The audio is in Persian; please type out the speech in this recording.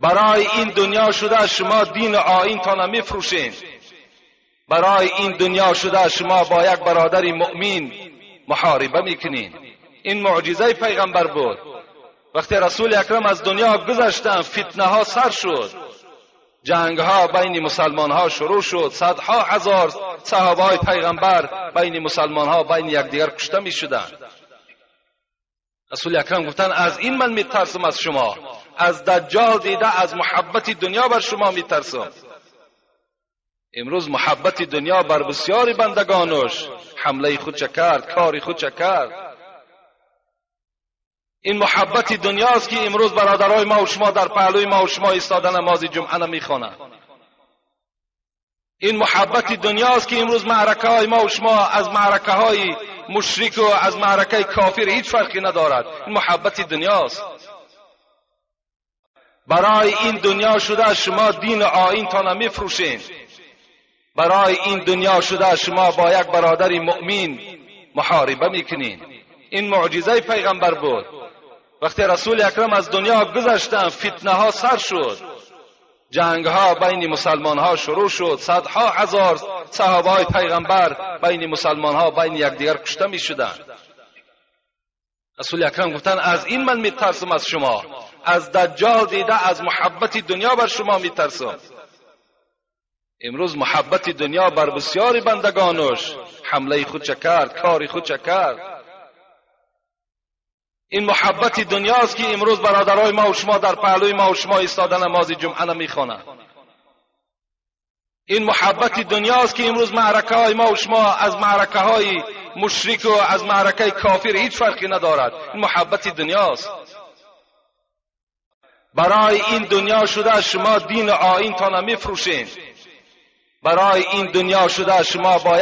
برای این دنیا شده شما دین و آیین تا نمیفروشین. برای این دنیا شده شما با یک برادر مؤمن محاربه میکنین. این معجزه پیغمبر بود. وقتی رسول اکرم از دنیا گذشتن فتنه ها سر شد، جنگ ها بین مسلمان ها شروع شد، صدها هزار صحابه های پیغمبر بین مسلمان ها بین یکدیگر کشته می شدند. رسول اکرم گفتن از این من میترسم از شما، از دجال دیده از محبت دنیا بر شما میترسم. امروز محبت دنیا بر بسیاری بندگانش حمله خود چه کرد، کاری خود چه کرد. این محبت دنیاست که امروز برادرای ما و شما در پهلوی ما و شما ایستاده نماز جمعه نمیخوانند. این محبت دنیاست که امروز معرکه های ما و شما از معرکه های مشرک و از معرکه کافر هیچ فرقی ندارد. این محبت دنیاست. برای این دنیا شده شما دین و آیین تا نمیفروشین. برای این دنیا شده شما با یک برادر مؤمن محاربه میکنین. این معجزه پیغمبر بود. وقتی رسول اکرم از دنیا گذشتن فتنه ها سر شد، جنگ ها بین مسلمان ها شروع شد، صدها هزار صحابه های پیغمبر بین مسلمان ها بین یکدیگر کشته می شدند. رسول اکرم گفتن از این من میترسم از شما، از دجال دیده از محبت دنیا بر شما میترسم. امروز محبت دنیا بر بسیاری بندگانش حمله خود چه کرد، کاری خود چه کرد. این محبت دنیاست که امروز برادرای ما و شما در پهلوی ما و شما ایستاده نماز جمعه نمیخوانند. این محبت دنیاست که امروز معرکه های ما و شما از معرکه های مشرک و از معرکه کافر هیچ فرقی ندارد. این محبت دنیاست. برای این دنیا شده شما دین و آیین تا نمیفروشین. برای این دنیا شده شما با یک